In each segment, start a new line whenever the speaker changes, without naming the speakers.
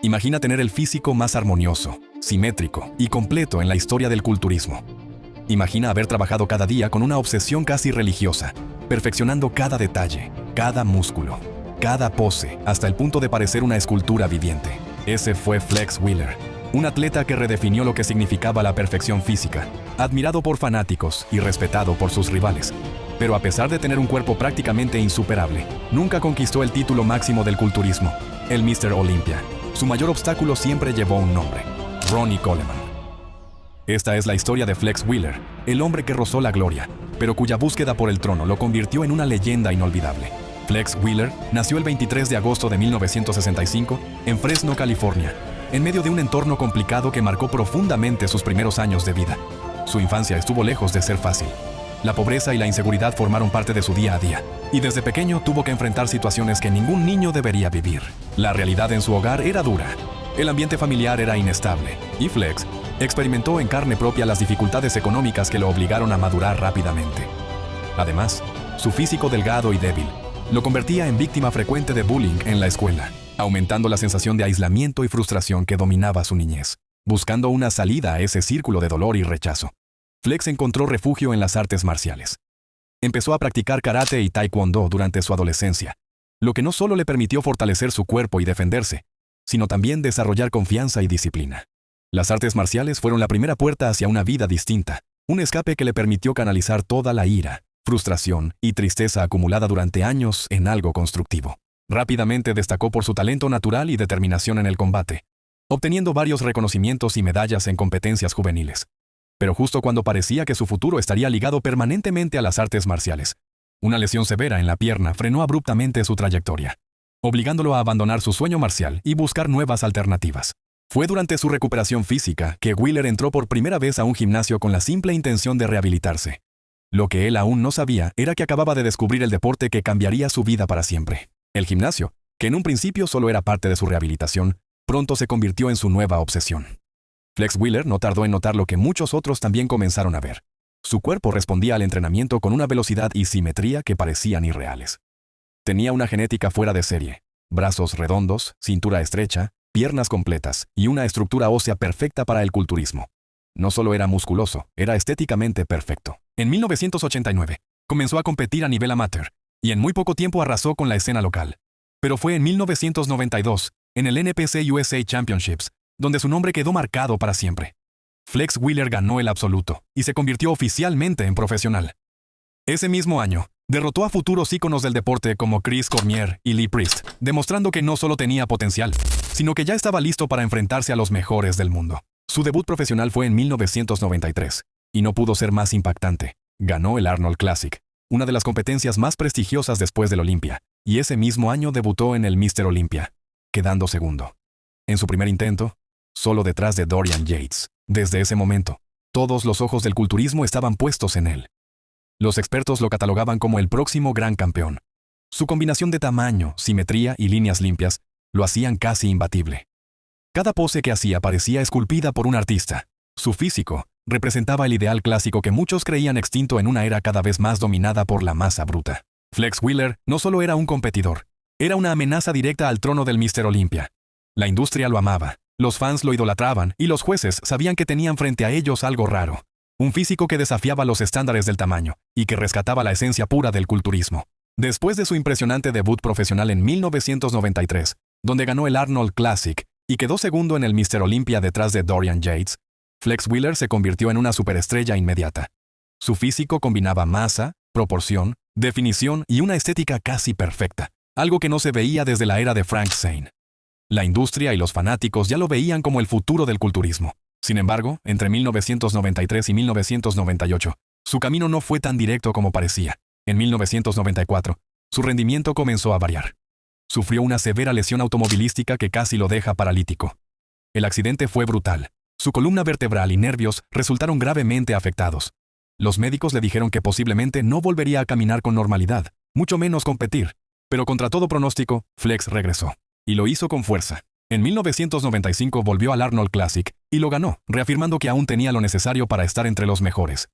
Imagina tener el físico más armonioso, simétrico y completo en la historia del culturismo. Imagina haber trabajado cada día con una obsesión casi religiosa, perfeccionando cada detalle, cada músculo, cada pose, hasta el punto de parecer una escultura viviente. Ese fue Flex Wheeler, un atleta que redefinió lo que significaba la perfección física, admirado por fanáticos y respetado por sus rivales. Pero a pesar de tener un cuerpo prácticamente insuperable, nunca conquistó el título máximo del culturismo, el Mr. Olympia. Su mayor obstáculo siempre llevó un nombre: Ronnie Coleman. Esta es la historia de Flex Wheeler, el hombre que rozó la gloria, pero cuya búsqueda por el trono lo convirtió en una leyenda inolvidable. Flex Wheeler nació el 23 de agosto de 1965 en Fresno, California, en medio de un entorno complicado que marcó profundamente sus primeros años de vida. Su infancia estuvo lejos de ser fácil. La pobreza y la inseguridad formaron parte de su día a día, y desde pequeño tuvo que enfrentar situaciones que ningún niño debería vivir. La realidad en su hogar era dura, el ambiente familiar era inestable, y Flex experimentó en carne propia las dificultades económicas que lo obligaron a madurar rápidamente. Además, su físico delgado y débil lo convertía en víctima frecuente de bullying en la escuela, aumentando la sensación de aislamiento y frustración que dominaba su niñez. Buscando una salida a ese círculo de dolor y rechazo, Flex encontró refugio en las artes marciales. Empezó a practicar karate y taekwondo durante su adolescencia, lo que no solo le permitió fortalecer su cuerpo y defenderse, sino también desarrollar confianza y disciplina. Las artes marciales fueron la primera puerta hacia una vida distinta, un escape que le permitió canalizar toda la ira, frustración y tristeza acumulada durante años en algo constructivo. Rápidamente destacó por su talento natural y determinación en el combate, obteniendo varios reconocimientos y medallas en competencias juveniles. Pero justo cuando parecía que su futuro estaría ligado permanentemente a las artes marciales, una lesión severa en la pierna frenó abruptamente su trayectoria, obligándolo a abandonar su sueño marcial y buscar nuevas alternativas. Fue durante su recuperación física que Wheeler entró por primera vez a un gimnasio con la simple intención de rehabilitarse. Lo que él aún no sabía era que acababa de descubrir el deporte que cambiaría su vida para siempre. El gimnasio, que en un principio solo era parte de su rehabilitación, pronto se convirtió en su nueva obsesión. Flex Wheeler no tardó en notar lo que muchos otros también comenzaron a ver. Su cuerpo respondía al entrenamiento con una velocidad y simetría que parecían irreales. Tenía una genética fuera de serie: brazos redondos, cintura estrecha, piernas completas y una estructura ósea perfecta para el culturismo. No solo era musculoso, era estéticamente perfecto. En 1989, comenzó a competir a nivel amateur, y en muy poco tiempo arrasó con la escena local. Pero fue en 1992, en el NPC USA Championships, donde su nombre quedó marcado para siempre. Flex Wheeler ganó el absoluto, y se convirtió oficialmente en profesional. Ese mismo año, derrotó a futuros íconos del deporte como Chris Cormier y Lee Priest, demostrando que no solo tenía potencial, sino que ya estaba listo para enfrentarse a los mejores del mundo. Su debut profesional fue en 1993, y no pudo ser más impactante. Ganó el Arnold Classic, una de las competencias más prestigiosas después del Olympia, y ese mismo año debutó en el Mr. Olympia, quedando segundo. En su primer intento, solo detrás de Dorian Yates. Desde ese momento, todos los ojos del culturismo estaban puestos en él. Los expertos lo catalogaban como el próximo gran campeón. Su combinación de tamaño, simetría y líneas limpias lo hacían casi imbatible. Cada pose que hacía parecía esculpida por un artista. Su físico representaba el ideal clásico que muchos creían extinto en una era cada vez más dominada por la masa bruta. Flex Wheeler no solo era un competidor, era una amenaza directa al trono del Mr. Olympia. La industria lo amaba, los fans lo idolatraban y los jueces sabían que tenían frente a ellos algo raro. Un físico que desafiaba los estándares del tamaño y que rescataba la esencia pura del culturismo. Después de su impresionante debut profesional en 1993, donde ganó el Arnold Classic y quedó segundo en el Mr. Olympia detrás de Dorian Yates, Flex Wheeler se convirtió en una superestrella inmediata. Su físico combinaba masa, proporción, definición y una estética casi perfecta, algo que no se veía desde la era de Frank Zane. La industria y los fanáticos ya lo veían como el futuro del culturismo. Sin embargo, entre 1993 y 1998, su camino no fue tan directo como parecía. En 1994, su rendimiento comenzó a variar. Sufrió una severa lesión automovilística que casi lo deja paralítico. El accidente fue brutal. Su columna vertebral y nervios resultaron gravemente afectados. Los médicos le dijeron que posiblemente no volvería a caminar con normalidad, mucho menos competir. Pero contra todo pronóstico, Flex regresó. Y lo hizo con fuerza. En 1995 volvió al Arnold Classic y lo ganó, reafirmando que aún tenía lo necesario para estar entre los mejores.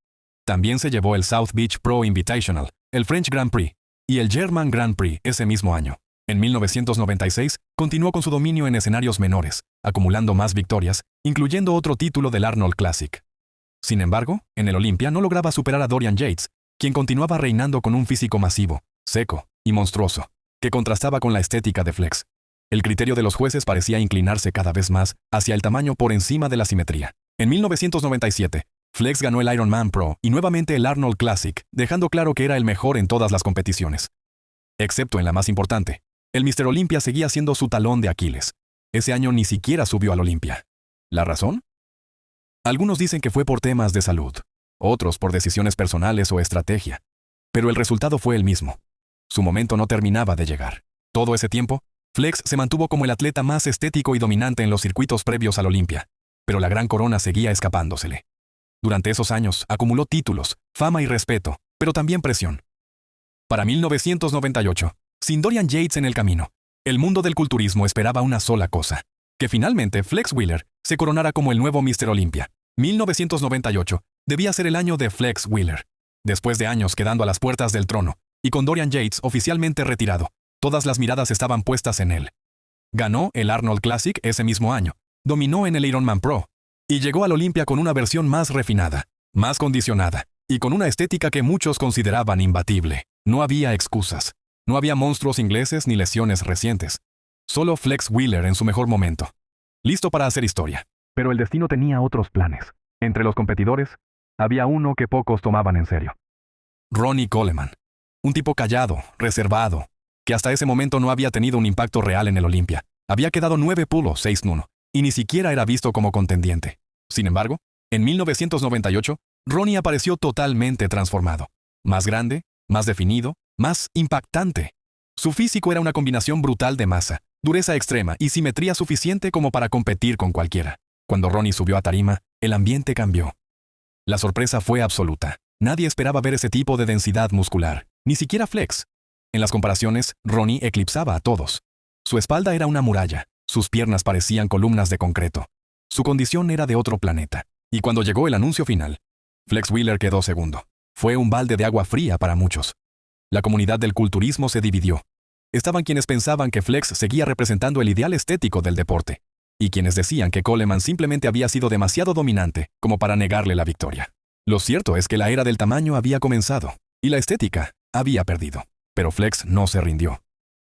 También se llevó el South Beach Pro Invitational, el French Grand Prix y el German Grand Prix ese mismo año. En 1996, continuó con su dominio en escenarios menores, acumulando más victorias, incluyendo otro título del Arnold Classic. Sin embargo, en el Olympia no lograba superar a Dorian Yates, quien continuaba reinando con un físico masivo, seco y monstruoso, que contrastaba con la estética de Flex. El criterio de los jueces parecía inclinarse cada vez más hacia el tamaño por encima de la simetría. En 1997, Flex ganó el Ironman Pro y nuevamente el Arnold Classic, dejando claro que era el mejor en todas las competiciones. Excepto en la más importante, el Mr. Olympia seguía siendo su talón de Aquiles. Ese año ni siquiera subió al Olympia. ¿La razón? Algunos dicen que fue por temas de salud, otros por decisiones personales o estrategia. Pero el resultado fue el mismo. Su momento no terminaba de llegar. Todo ese tiempo, Flex se mantuvo como el atleta más estético y dominante en los circuitos previos al Olympia, pero la gran corona seguía escapándosele. Durante esos años acumuló títulos, fama y respeto, pero también presión. Para 1998, sin Dorian Yates en el camino, el mundo del culturismo esperaba una sola cosa: que finalmente Flex Wheeler se coronara como el nuevo Mr. Olympia. 1998 debía ser el año de Flex Wheeler. Después de años quedando a las puertas del trono, y con Dorian Yates oficialmente retirado, todas las miradas estaban puestas en él. Ganó el Arnold Classic ese mismo año, dominó en el Ironman Pro, y llegó al Olympia con una versión más refinada, más condicionada, y con una estética que muchos consideraban imbatible. No había excusas. No había monstruos ingleses ni lesiones recientes. Solo Flex Wheeler en su mejor momento. Listo para hacer historia. Pero el destino tenía otros planes. Entre los competidores, había uno que pocos tomaban en serio. Ronnie Coleman. Un tipo callado, reservado, que hasta ese momento no había tenido un impacto real en el Olympia. Había quedado 9 pulos, 6-1, y ni siquiera era visto como contendiente. Sin embargo, en 1998, Ronnie apareció totalmente transformado. Más grande, más definido, más impactante. Su físico era una combinación brutal de masa, dureza extrema y simetría suficiente como para competir con cualquiera. Cuando Ronnie subió a tarima, el ambiente cambió. La sorpresa fue absoluta. Nadie esperaba ver ese tipo de densidad muscular, ni siquiera Flex. En las comparaciones, Ronnie eclipsaba a todos. Su espalda era una muralla, sus piernas parecían columnas de concreto. Su condición era de otro planeta. Y cuando llegó el anuncio final, Flex Wheeler quedó segundo. Fue un balde de agua fría para muchos. La comunidad del culturismo se dividió. Estaban quienes pensaban que Flex seguía representando el ideal estético del deporte, y quienes decían que Coleman simplemente había sido demasiado dominante como para negarle la victoria. Lo cierto es que la era del tamaño había comenzado, y la estética había perdido. Pero Flex no se rindió.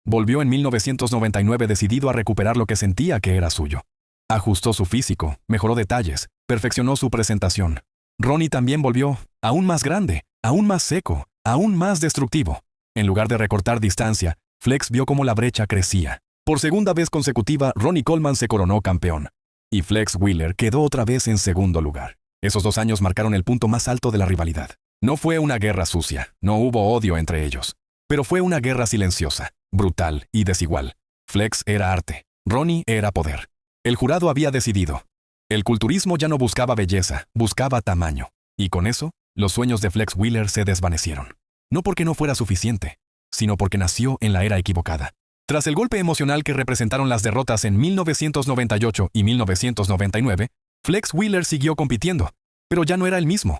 Volvió en 1999 decidido a recuperar lo que sentía que era suyo. Ajustó su físico, mejoró detalles, perfeccionó su presentación. Ronnie también volvió, aún más grande, aún más seco, aún más destructivo. En lugar de recortar distancia, Flex vio cómo la brecha crecía. Por segunda vez consecutiva, Ronnie Coleman se coronó campeón. Y Flex Wheeler quedó otra vez en segundo lugar. Esos 2 años marcaron el punto más alto de la rivalidad. No fue una guerra sucia, no hubo odio entre ellos. Pero fue una guerra silenciosa, brutal y desigual. Flex era arte, Ronnie era poder. El jurado había decidido. El culturismo ya no buscaba belleza, buscaba tamaño. Y con eso, los sueños de Flex Wheeler se desvanecieron. No porque no fuera suficiente, sino porque nació en la era equivocada. Tras el golpe emocional que representaron las derrotas en 1998 y 1999, Flex Wheeler siguió compitiendo, pero ya no era el mismo.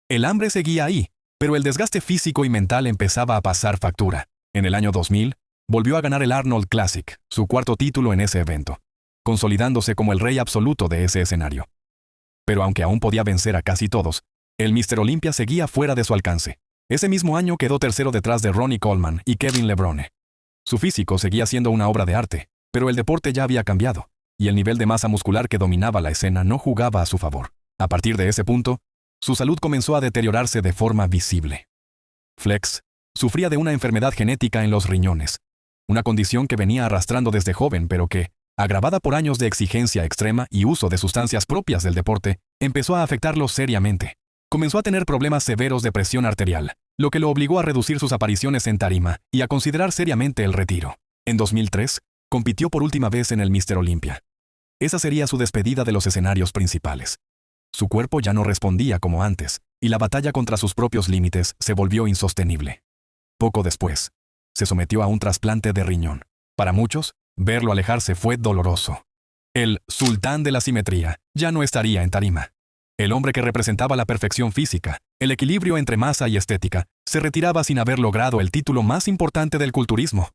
El hambre seguía ahí, pero el desgaste físico y mental empezaba a pasar factura. En el año 2000, volvió a ganar el Arnold Classic, su 4º título en ese evento, consolidándose como el rey absoluto de ese escenario. Pero aunque aún podía vencer a casi todos, el Mr. Olympia seguía fuera de su alcance. Ese mismo año quedó tercero detrás de Ronnie Coleman y Kevin Levrone. Su físico seguía siendo una obra de arte, pero el deporte ya había cambiado, y el nivel de masa muscular que dominaba la escena no jugaba a su favor. A partir de ese punto, su salud comenzó a deteriorarse de forma visible. Flex sufría de una enfermedad genética en los riñones, una condición que venía arrastrando desde joven, pero que, agravada por años de exigencia extrema y uso de sustancias propias del deporte, empezó a afectarlo seriamente. Comenzó a tener problemas severos de presión arterial, lo que lo obligó a reducir sus apariciones en tarima y a considerar seriamente el retiro. En 2003, compitió por última vez en el Mr. Olympia. Esa sería su despedida de los escenarios principales. Su cuerpo ya no respondía como antes, y la batalla contra sus propios límites se volvió insostenible. Poco después, se sometió a un trasplante de riñón. Para muchos, verlo alejarse fue doloroso. El sultán de la simetría ya no estaría en tarima. El hombre que representaba la perfección física, el equilibrio entre masa y estética, se retiraba sin haber logrado el título más importante del culturismo.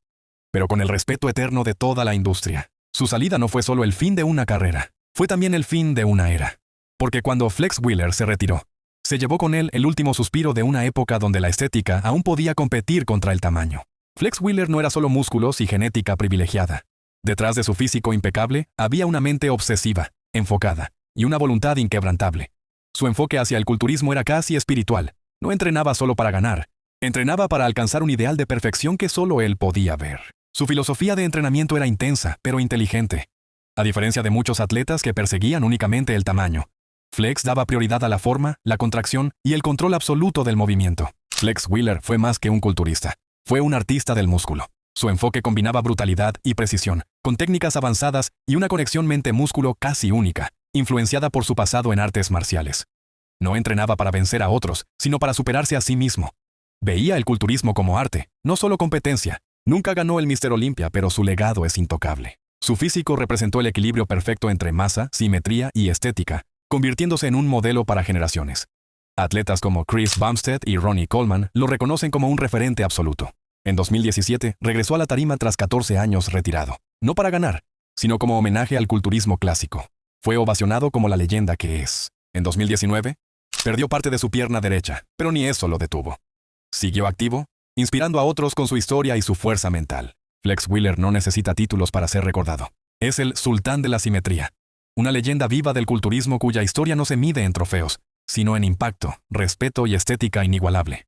pero con el respeto eterno de toda la industria. Su salida no fue solo el fin de una carrera, fue también el fin de una era. Porque cuando Flex Wheeler se retiró, se llevó con él el último suspiro de una época donde la estética aún podía competir contra el tamaño. Flex Wheeler no era solo músculos y genética privilegiada. Detrás de su físico impecable había una mente obsesiva, enfocada, y una voluntad inquebrantable. Su enfoque hacia el culturismo era casi espiritual. No entrenaba solo para ganar, entrenaba para alcanzar un ideal de perfección que solo él podía ver. Su filosofía de entrenamiento era intensa, pero inteligente. A diferencia de muchos atletas que perseguían únicamente el tamaño, Flex daba prioridad a la forma, la contracción y el control absoluto del movimiento. Flex Wheeler fue más que un culturista. Fue un artista del músculo. Su enfoque combinaba brutalidad y precisión, con técnicas avanzadas y una conexión mente-músculo casi única, influenciada por su pasado en artes marciales. No entrenaba para vencer a otros, sino para superarse a sí mismo. Veía el culturismo como arte, no solo competencia. Nunca ganó el Mr. Olympia, pero su legado es intocable. Su físico representó el equilibrio perfecto entre masa, simetría y estética, convirtiéndose en un modelo para generaciones. Atletas como Chris Bumstead y Ronnie Coleman lo reconocen como un referente absoluto. En 2017, regresó a la tarima tras 14 años retirado, no para ganar, sino como homenaje al culturismo clásico. Fue ovacionado como la leyenda que es. En 2019, perdió parte de su pierna derecha, pero ni eso lo detuvo. Siguió activo, inspirando a otros con su historia y su fuerza mental. Flex Wheeler no necesita títulos para ser recordado. Es el sultán de la simetría. Una leyenda viva del culturismo cuya historia no se mide en trofeos, sino en impacto, respeto y estética inigualable.